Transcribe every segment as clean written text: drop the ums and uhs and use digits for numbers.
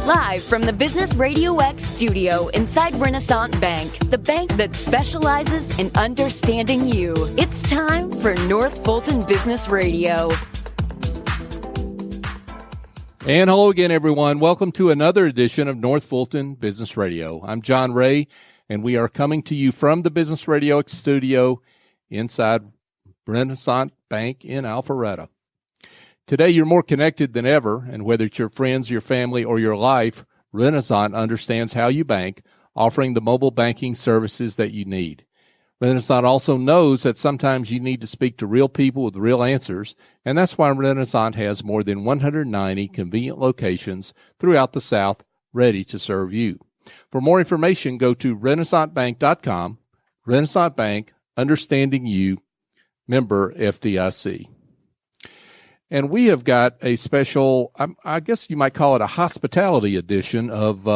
Live from the Business Radio X studio inside Renaissance Bank, the bank that specializes in understanding you. It's time for North Fulton Business Radio. And hello again, everyone. Welcome to another edition of North Fulton Business Radio. I'm John Ray, and we are coming to you from the Business Radio X studio inside Renaissance Bank in Alpharetta. Today, you're more connected than ever, and whether it's your friends, your family, or your life, Renaissance understands how you bank, offering the mobile banking services that you need. Renaissance also knows that sometimes you need to speak to real people with real answers, and that's why Renaissance has more than 190 convenient locations throughout the South ready to serve you. For more information, go to renaissancebank.com. Renaissance Bank, understanding you, member FDIC. And we have got a special, I guess you might call it a hospitality edition of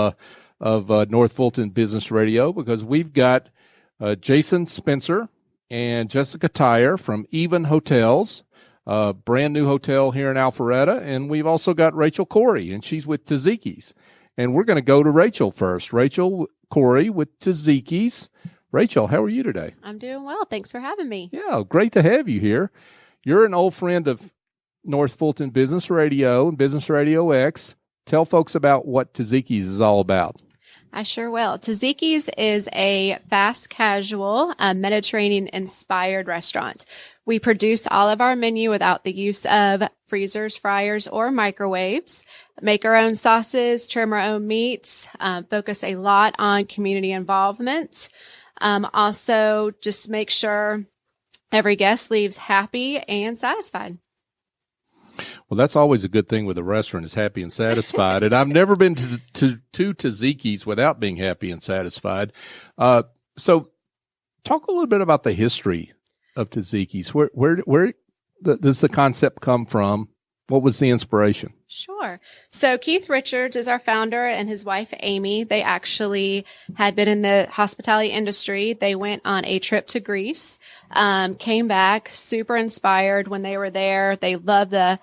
North Fulton Business Radio, because we've got Jason Spencer and Jessica Tyre from Even Hotels, a brand new hotel here in Alpharetta. And we've also got Rachel Cory, and she's with Taziki's. And we're going to go to Rachel first. Rachel Cory with Taziki's. Rachel, how are you today? I'm doing well. Thanks for having me. Yeah, great to have you here. You're an old friend of North Fulton Business Radio and Business Radio X. Tell folks about what Taziki's is all about. I sure will. Taziki's is a fast casual, Mediterranean-inspired restaurant. We produce all of our menu without the use of freezers, fryers, or microwaves. Make our own sauces, trim our own meats, focus a lot on community involvement. Also, just make sure every guest leaves happy and satisfied. Well, that's always a good thing with a restaurant, is happy and satisfied. And I've never been to Taziki's without being happy and satisfied. So talk a little bit about the history of Taziki's. Where does the concept come from? What was the inspiration? Sure. So Keith Richards is our founder, and his wife, Amy. They actually had been in the hospitality industry. They went on a trip to Greece, came back super inspired when they were there. They loved the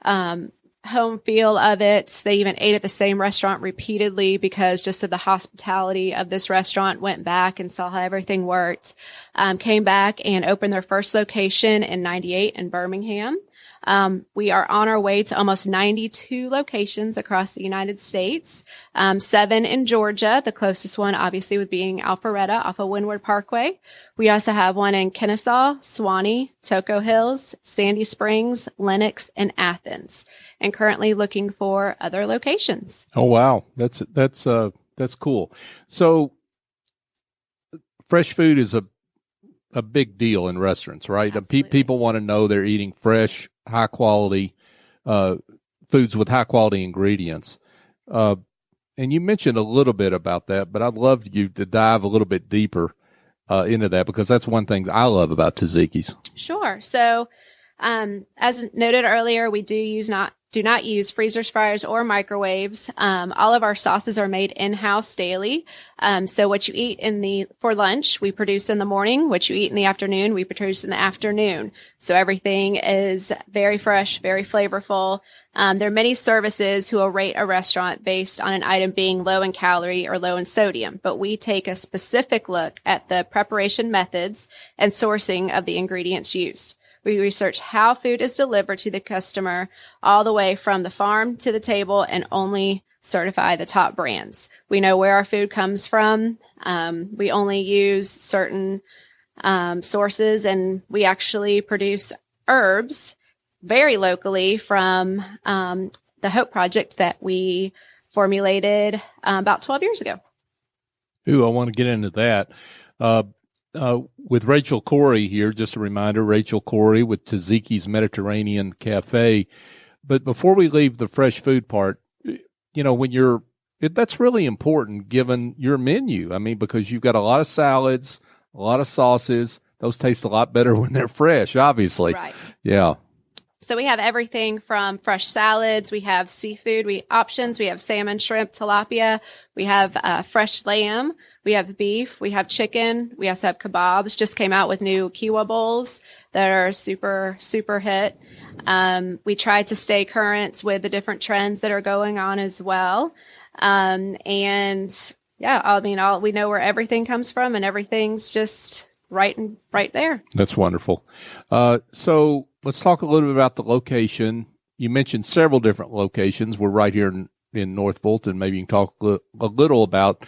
home feel of it. They even ate at the same restaurant repeatedly because just of the hospitality of this restaurant. Went back and saw how everything worked. Came back and opened their first location in 98 in Birmingham. We are on our way to almost 92 locations across the United States, 7 in Georgia, the closest one obviously with being Alpharetta off of Windward Parkway. We also have one in Kennesaw, Suwanee, Toco Hills, Sandy Springs, Lenox, and Athens, and currently looking for other locations. Oh, wow. That's cool. So fresh food is a big deal in restaurants, right? People want to know they're eating fresh, high quality foods with high quality ingredients. And you mentioned a little bit about that, but I'd love you to dive a little bit deeper into that, because that's one thing I love about Taziki's. Sure. So as noted earlier, we do not use freezers, fryers, or microwaves. All of our sauces are made in-house daily. So what you eat for lunch, we produce in the morning. What you eat in the afternoon, we produce in the afternoon. So everything is very fresh, very flavorful. There are many services who will rate a restaurant based on an item being low in calorie or low in sodium, but we take a specific look at the preparation methods and sourcing of the ingredients used. We research how food is delivered to the customer all the way from the farm to the table, and only certify the top brands. We know where our food comes from. We only use certain sources, and we actually produce herbs very locally from the Hope Project that we formulated about 12 years ago. Ooh, I want to get into that. With Rachel Cory here, just a reminder, Rachel Cory with Taziki's Mediterranean Cafe. But before we leave the fresh food part, that's really important given your menu. I mean, because you've got a lot of salads, a lot of sauces. Those taste a lot better when they're fresh, obviously. Right. Yeah. So we have everything from fresh salads. We have seafood options. We have salmon, shrimp, tilapia. We have fresh lamb. We have beef. We have chicken. We also have kebabs. Just came out with new kiwa bowls that are super, super hit. We try to stay current with the different trends that are going on as well. And yeah, I mean, we know where everything comes from, and everything's just right there. That's wonderful. So let's talk a little bit about the location. You mentioned several different locations. We're right here in North Fulton. Maybe you can talk a little about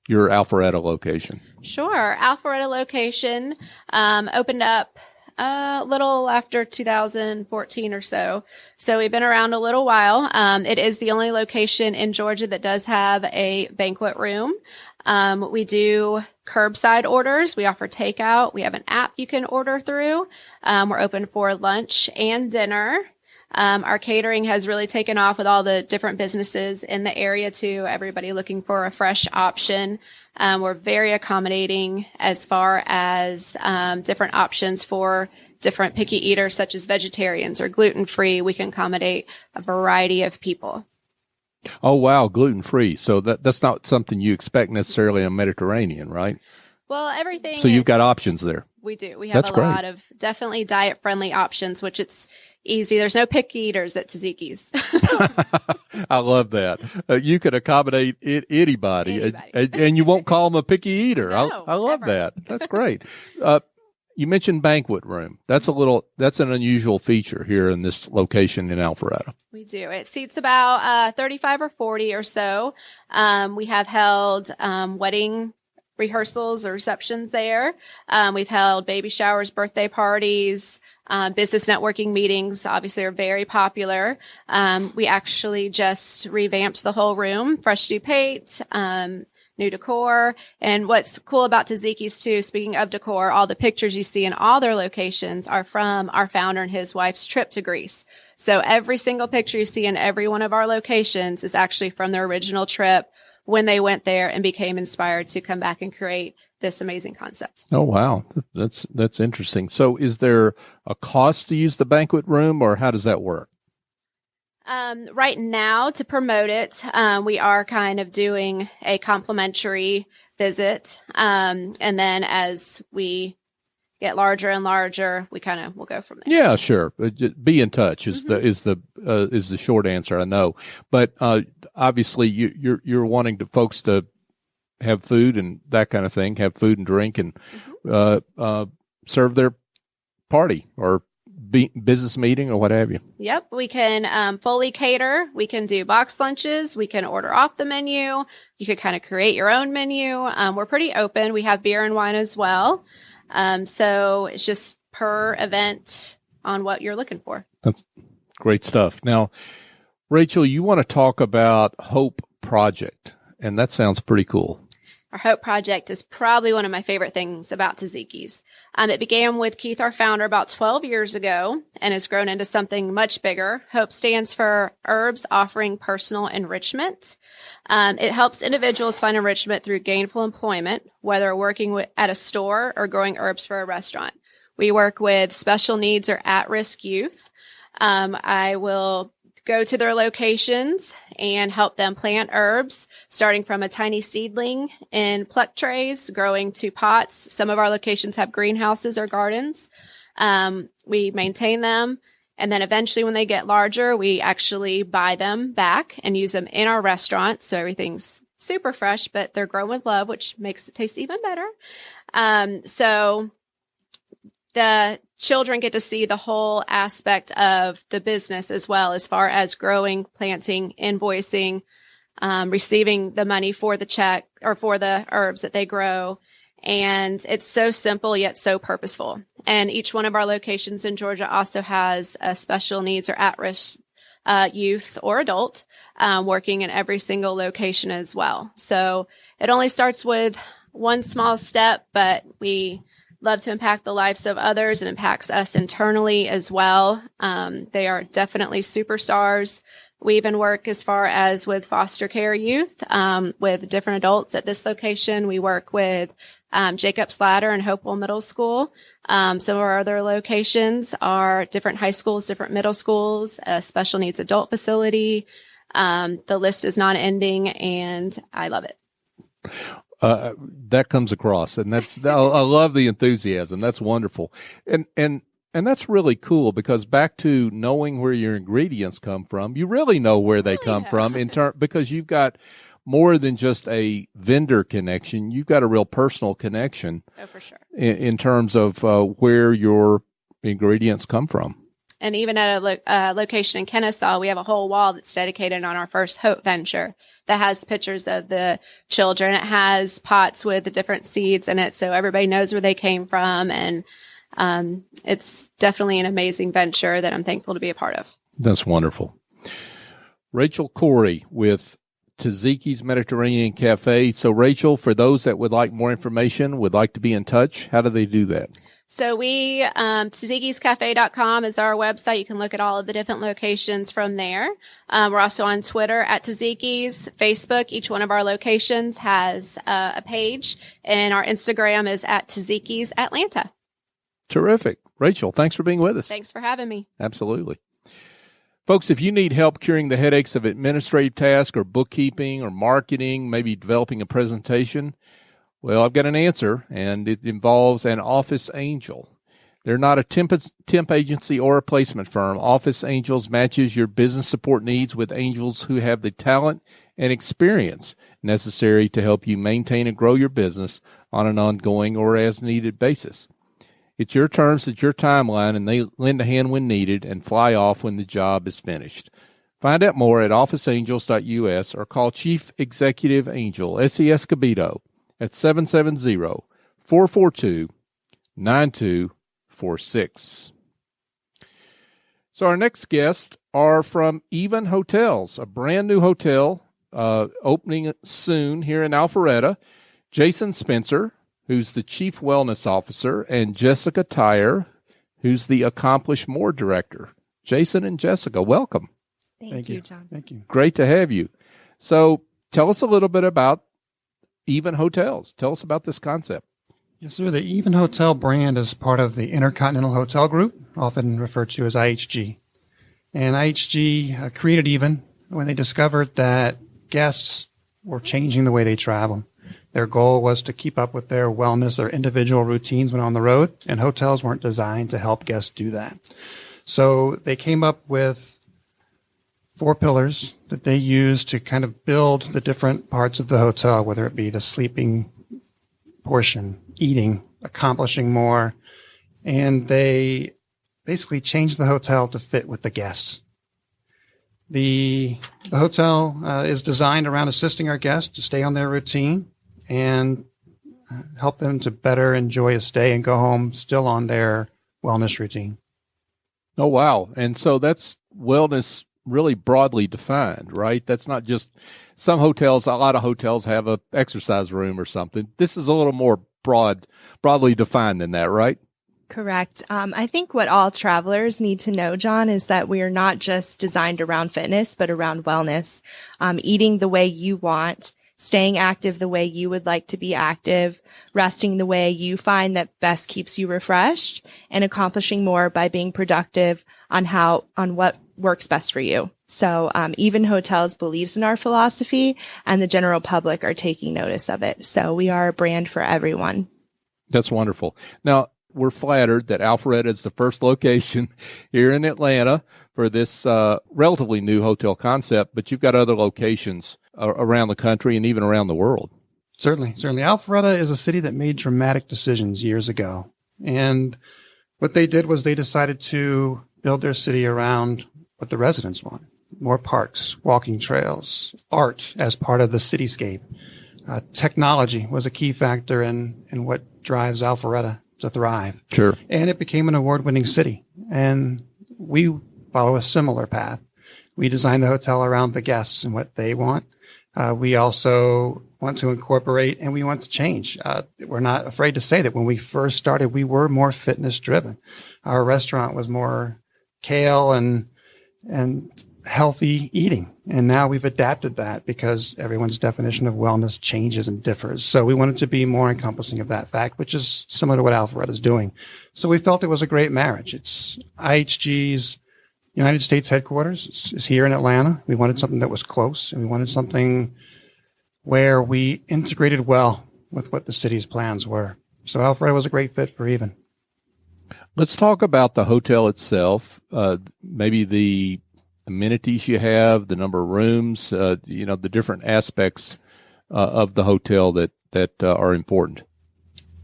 your Alpharetta location. Sure. Alpharetta location opened up a little after 2014 or so. So we've been around a little while. It is the only location in Georgia that does have a banquet room. We do curbside orders. We offer takeout. We have an app you can order through. We're open for lunch and dinner. Our catering has really taken off with all the different businesses in the area too. Everybody looking for a fresh option. We're very accommodating as far as different options for different picky eaters, such as vegetarians or gluten-free. We can accommodate a variety of people. Oh, wow. Gluten-free. So that's not something you expect necessarily in Mediterranean, right? Well, everything. So you've got options there. We do. We have lot of definitely diet-friendly options, which it's easy. There's no picky eaters at Taziki's. I love that. You can accommodate anybody. And you won't call them a picky eater. No, I love never. that. That's great. You mentioned banquet room. That's an unusual feature here in this location in Alpharetta. We do. It seats about 35 or 40 or so. We have held wedding rehearsals or receptions there. We've held baby showers, birthday parties, business networking meetings, obviously are very popular. We actually just revamped the whole room, fresh new paint, new decor. And what's cool about Taziki's too, speaking of decor, all the pictures you see in all their locations are from our founder and his wife's trip to Greece. So every single picture you see in every one of our locations is actually from their original trip when they went there and became inspired to come back and create this amazing concept. Oh, wow. That's interesting. So is there a cost to use the banquet room, or how does that work? Right now, to promote it, we are kind of doing a complimentary visit. And then as we get larger and larger, we'll go from there. Yeah, sure. Be in touch is the short answer. I know, but obviously you're wanting folks to have food and that kind of thing, have food and drink, and serve their party or business meeting or what have you. Yep, we can fully cater. We can do box lunches. We can order off the menu. You could kind of create your own menu. We're pretty open. We have beer and wine as well. So it's just per event on what you're looking for. That's great stuff. Now, Rachel, you want to talk about Hope Project, and that sounds pretty cool. Our Hope Project is probably one of my favorite things about Taziki's. It began with Keith, our founder, about 12 years ago and has grown into something much bigger. Hope stands for Herbs Offering Personal Enrichment. It helps individuals find enrichment through gainful employment, whether working at a store or growing herbs for a restaurant. We work with special needs or at-risk youth. I will go to their locations and help them plant herbs, starting from a tiny seedling in pluck trays, growing to pots. Some of our locations have greenhouses or gardens. We maintain them. And then eventually when they get larger, we actually buy them back and use them in our restaurant. So everything's super fresh, but they're grown with love, which makes it taste even better. So the children get to see the whole aspect of the business as well, as far as growing, planting, invoicing, receiving the money for the check or for the herbs that they grow. And it's so simple, yet so purposeful. And each one of our locations in Georgia also has a special needs or at-risk youth or adult working in every single location as well. So it only starts with one small step, but we love to impact the lives of others and impacts us internally as well. They are definitely superstars. We even work as far as with foster care youth, with different adults at this location. We work with Jacob's Ladder and Hopewell Middle School. Some of our other locations are different high schools, different middle schools, a special needs adult facility. The list is not ending, and I love it. That comes across, and I love the enthusiasm. That's wonderful. And that's really cool, because back to knowing where your ingredients come from, you really know where they come from because you've got more than just a vendor connection. You've got a real personal connection. Oh, for sure. In terms of where your ingredients come from. And even at a location in Kennesaw, we have a whole wall that's dedicated on our first Hope venture that has pictures of the children. It has pots with the different seeds in it, so everybody knows where they came from. And it's definitely an amazing venture that I'm thankful to be a part of. That's wonderful. Rachel Cory with Taziki's Mediterranean Cafe. So, Rachel, for those that would like more information, would like to be in touch, how do they do that? So tazikiscafe.com is our website. You can look at all of the different locations from there. We're also on Twitter at Taziki's, Facebook. Each one of our locations has a page, and our Instagram is at Taziki's Atlanta. Terrific. Rachel, thanks for being with us. Thanks for having me. Absolutely. Folks, if you need help curing the headaches of administrative tasks or bookkeeping or marketing, maybe developing a presentation, well, I've got an answer, and it involves an Office Angel. They're not a temp agency or a placement firm. Office Angels matches your business support needs with angels who have the talent and experience necessary to help you maintain and grow your business on an ongoing or as-needed basis. It's your terms, it's your timeline, and they lend a hand when needed and fly off when the job is finished. Find out more at officeangels.us or call Chief Executive Angel, S.E. Escobedo, at 770-442-9246. So our next guests are from Even Hotels, a brand new hotel opening soon here in Alpharetta. Jason Spencer, who's the Chief Wellness Officer, and Jessica Tyre, who's the Accomplish More Director. Jason and Jessica, welcome. Thank you, John. Thank you. Great to have you. So tell us a little bit about Even Hotels. Tell us about this concept. Yes, sir. The Even Hotel brand is part of the Intercontinental Hotel Group, often referred to as IHG. And IHG created Even when they discovered that guests were changing the way they travel. Their goal was to keep up with their wellness, their individual routines when on the road, and hotels weren't designed to help guests do that. So they came up with 4 pillars that they used to kind of build the different parts of the hotel, whether it be the sleeping portion, eating, accomplishing more, and they basically changed the hotel to fit with the guests. The hotel is designed around assisting our guests to stay on their routine and help them to better enjoy a stay and go home still on their wellness routine. Oh, wow. And so that's wellness really broadly defined, right? That's not just some hotels. A lot of hotels have a exercise room or something. This is a little more broadly defined than that, right? Correct. I think what all travelers need to know, John, is that we are not just designed around fitness, but around wellness, eating the way you want, staying active the way you would like to be active, resting the way you find that best keeps you refreshed, and accomplishing more by being productive on what works best for you. So Even Hotels believes in our philosophy, and the general public are taking notice of it. So we are a brand for everyone. That's wonderful. Now, we're flattered that Alpharetta is the first location here in Atlanta for this relatively new hotel concept, but you've got other locations around the country and even around the world. Certainly. Alpharetta is a city that made dramatic decisions years ago. And what they did was they decided to build their city around what the residents want. More parks, walking trails, art as part of the cityscape. Technology was a key factor in what drives Alpharetta to thrive. Sure. And it became an award-winning city. And we follow a similar path. We design the hotel around the guests and what they want. We also want to incorporate and we want to change. We're not afraid to say that when we first started, we were more fitness driven. Our restaurant was more kale and healthy eating. And now we've adapted that because everyone's definition of wellness changes and differs. So we wanted to be more encompassing of that fact, which is similar to what Alpharetta is doing. So we felt it was a great marriage. It's IHG's United States headquarters is here in Atlanta. We wanted something that was close, and we wanted something where we integrated well with what the city's plans were. So Alpharetta was a great fit for Even. Let's talk about the hotel itself, maybe the amenities you have, the number of rooms, the different aspects of the hotel that are important.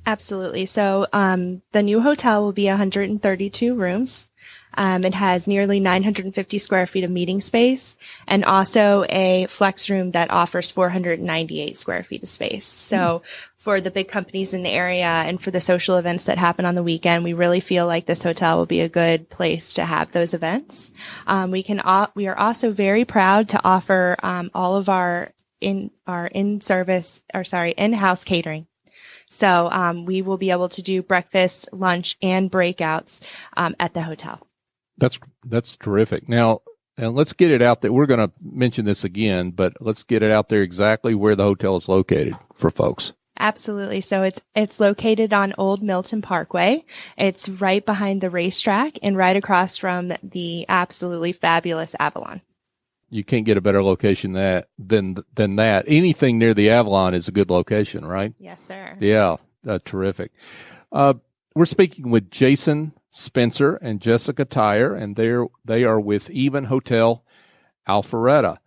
Absolutely. So the new hotel will be 132 rooms. It has nearly 950 square feet of meeting space and also a flex room that offers 498 square feet of space. So for the big companies in the area and for the social events that happen on the weekend, we really feel like this hotel will be a good place to have those events. We are also very proud to offer all of our in-house catering. So we will be able to do breakfast, lunch, and breakouts at the hotel. That's terrific. Now, and let's get it out there. We're going to mention this again, but let's get it out there exactly where the hotel is located for folks. Absolutely. So it's located on Old Milton Parkway. It's right behind the racetrack and right across from the absolutely fabulous Avalon. You can't get a better location than that. Anything near the Avalon is a good location, right? Yes, sir. Yeah, terrific. We're speaking with Jason Spencer and Jessica Tyre, and they are with Even Hotel Alpharetta.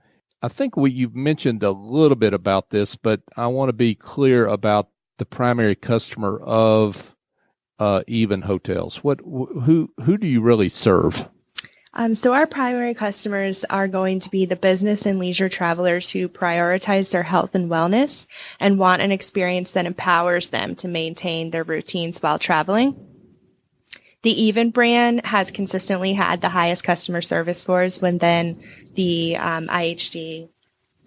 I think you've mentioned a little bit about this, but I want to be clear about the primary customer of Even Hotels. Who do you really serve? So our primary customers are going to be the business and leisure travelers who prioritize their health and wellness and want an experience that empowers them to maintain their routines while traveling. The Even brand has consistently had the highest customer service scores within the IHG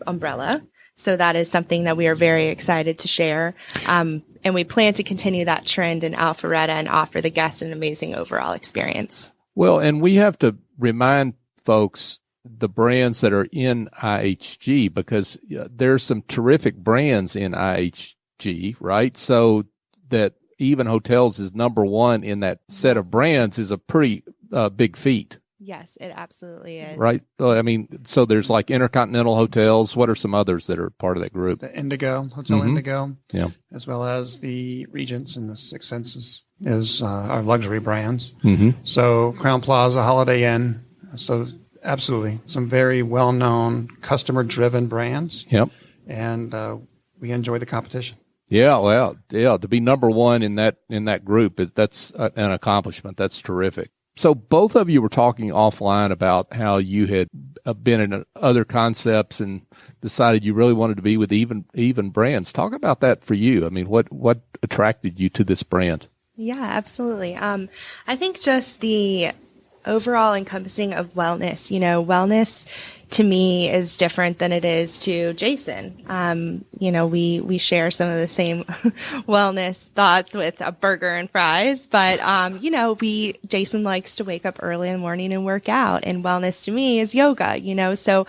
umbrella. So that is something that we are very excited to share. And we plan to continue that trend in Alpharetta and offer the guests an amazing overall experience. Well, and we have to remind folks the brands that are in IHG because there's some terrific brands in IHG, right? So that Even Hotels is number one in that set of brands is a pretty big feat. Yes, it absolutely is. Right. I mean, so there's like Intercontinental Hotels. What are some others that are part of that group? The Indigo, Hotel Indigo, yeah, as well as the Regents and the Six Senses is our luxury brands. So Crown Plaza, Holiday Inn. So absolutely some very well-known customer-driven brands. Yep. And we enjoy the competition. Yeah, well, yeah, to be number one in that group that's an accomplishment. That's terrific. So both of you were talking offline about how you had been in other concepts and decided you really wanted to be with even brands. Talk about that for you. I mean, what attracted you to this brand? Yeah, absolutely. I think just the overall encompassing of wellness. Wellness to me is different than it is to Jason. We share some of the same wellness thoughts with a burger and fries, but, Jason likes to wake up early in the morning and work out, and wellness to me is yoga, so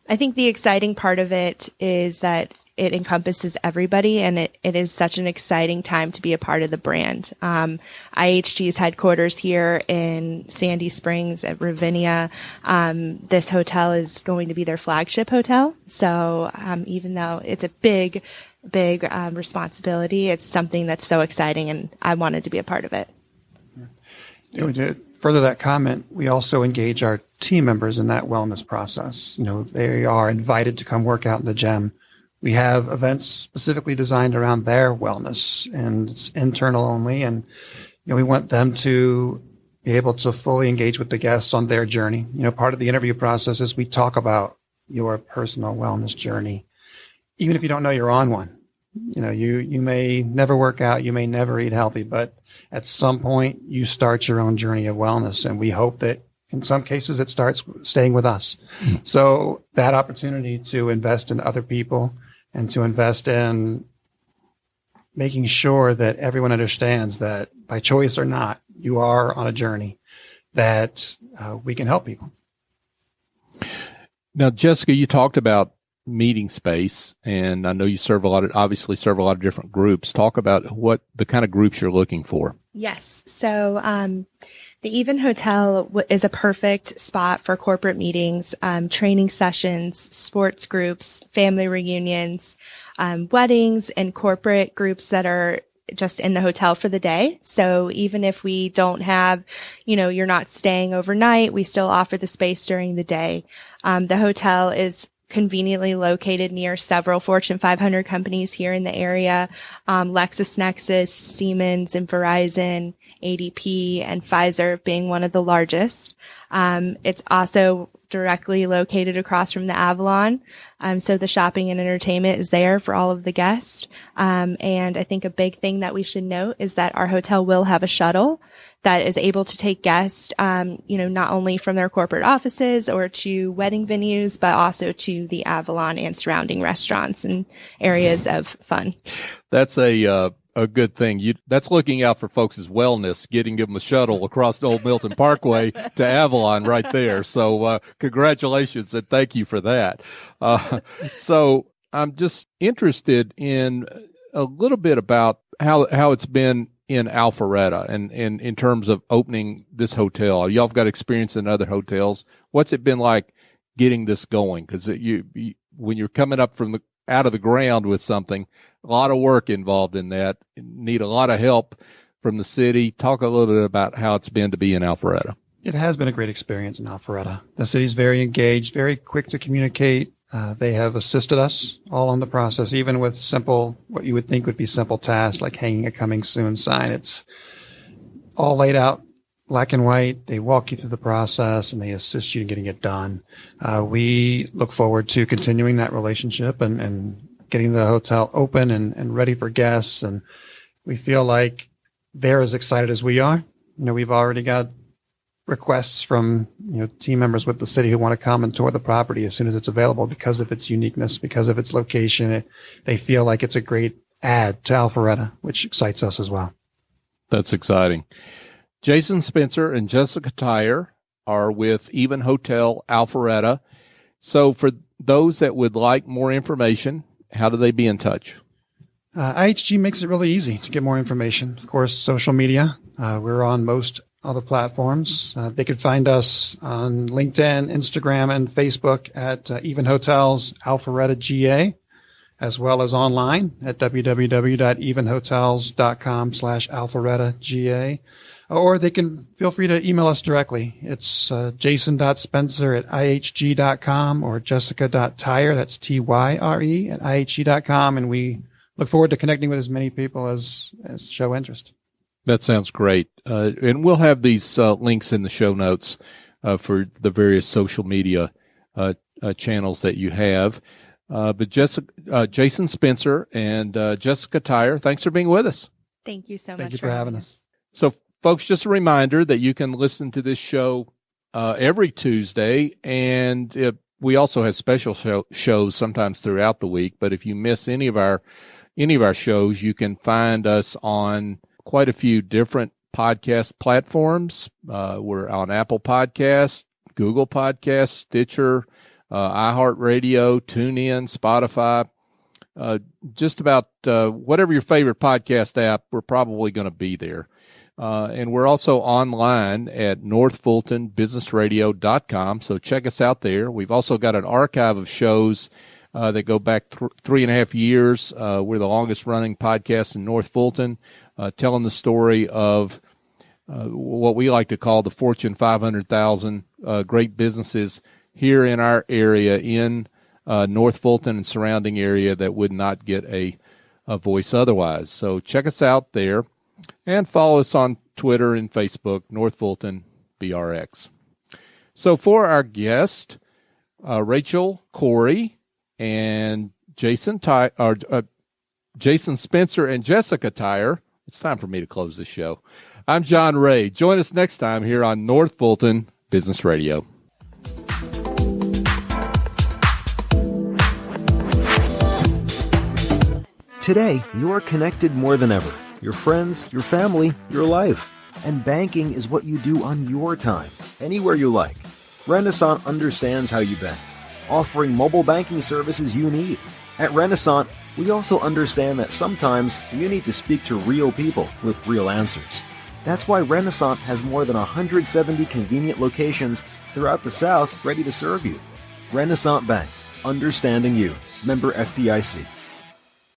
I think the exciting part of it is that it encompasses everybody, and it is such an exciting time to be a part of the brand. IHG's headquarters here in Sandy Springs at Ravinia. This hotel is going to be their flagship hotel. So even though it's a big responsibility, it's something that's so exciting, and I wanted to be a part of it. Yeah, to further that comment, we also engage our team members in that wellness process. They are invited to come work out in the gym. We have events specifically designed around their wellness, and it's internal only. And, we want them to be able to fully engage with the guests on their journey. Part of the interview process is we talk about your personal wellness journey, even if you don't know you're on one. You may never work out, you may never eat healthy, but at some point you start your own journey of wellness. And we hope that in some cases it starts staying with us. So that opportunity to invest in other people and to invest in making sure that everyone understands that by choice or not, you are on a journey, that we can help people. Now, Jessica, you talked about meeting space, and I know you obviously serve a lot of different groups. Talk about what the kind of groups you're looking for. Yes. So the Even Hotel is a perfect spot for corporate meetings, training sessions, sports groups, family reunions, weddings, and corporate groups that are just in the hotel for the day. So even if we don't have, you're not staying overnight, we still offer the space during the day. The hotel is conveniently located near several Fortune 500 companies here in the area, LexisNexis, Siemens, and Verizon, ADP, and Pfizer being one of the largest. It's also directly located across from the Avalon. So the shopping and entertainment is there for all of the guests. And I think a big thing that we should note is that our hotel will have a shuttle that is able to take guests, not only from their corporate offices or to wedding venues, but also to the Avalon and surrounding restaurants and areas of fun. That's a good thing. That's looking out for folks' wellness, getting them a shuttle across the Old Milton Parkway to Avalon right there. So, congratulations and thank you for that. So I'm just interested in a little bit about how it's been in Alpharetta and in terms of opening this hotel. Y'all have got experience in other hotels. What's it been like getting this going? Because when you're coming up out of the ground with something, a lot of work involved in that. You need a lot of help from the city. Talk a little bit about how it's been to be in Alpharetta. It has been a great experience in Alpharetta. The city's very engaged, very quick to communicate. They have assisted us all on the process, even with what you would think would be simple tasks like hanging a coming soon sign. It's all laid out black and white. They walk you through the process and they assist you in getting it done. We look forward to continuing that relationship and getting the hotel open and ready for guests. And we feel like they're as excited as we are. We've already got requests from, team members with the city who want to come and tour the property as soon as it's available because of its uniqueness, because of its location. They feel like it's a great add to Alpharetta, which excites us as well. That's exciting. Jason Spencer and Jessica Tyre are with Even Hotel Alpharetta. So for those that would like more information, how do they be in touch? IHG makes it really easy to get more information. Of course, social media. We're on most other platforms. They could find us on LinkedIn, Instagram, and Facebook at Even Hotels Alpharetta GA, as well as online at www.evenhotels.com/Alpharetta GA. Or they can feel free to email us directly. It's jason.spencer@ihg.com or jessica.tyre, that's Tyre, at ihg.com. And we look forward to connecting with as many people as show interest. That sounds great. And we'll have these links in the show notes for the various social media channels that you have. But Jason Spencer and Jessica Tyre, thanks for being with us. Thank you so much. Thank you for having us. So, folks, just a reminder that you can listen to this show every Tuesday, and we also have special shows sometimes throughout the week. But if you miss any of our shows, you can find us on quite a few different podcast platforms. We're on Apple Podcasts, Google Podcasts, Stitcher, iHeartRadio, TuneIn, Spotify. Just about whatever your favorite podcast app, we're probably going to be there. And we're also online at northfultonbusinessradio.com. So check us out there. We've also got an archive of shows that go back 3.5 years. We're the longest running podcast in North Fulton, telling the story of what we like to call the Fortune 500,000 great businesses here in our area in North Fulton and surrounding area that would not get a voice otherwise. So check us out there. And follow us on Twitter and Facebook, North Fulton BRX. So for our guest, Rachel, Cory, and Jason Spencer and Jessica Tyre, it's time for me to close this show. I'm John Ray. Join us next time here on North Fulton Business Radio. Today, you're connected more than ever. Your friends, your family, your life. And banking is what you do on your time, anywhere you like. Renaissance understands how you bank. offering mobile banking services you need. At Renaissance, we also understand that sometimes you need to speak to real people with real answers. That's why Renaissance has more than 170 convenient locations throughout the South ready to serve you. Renaissance Bank, understanding you. Member FDIC.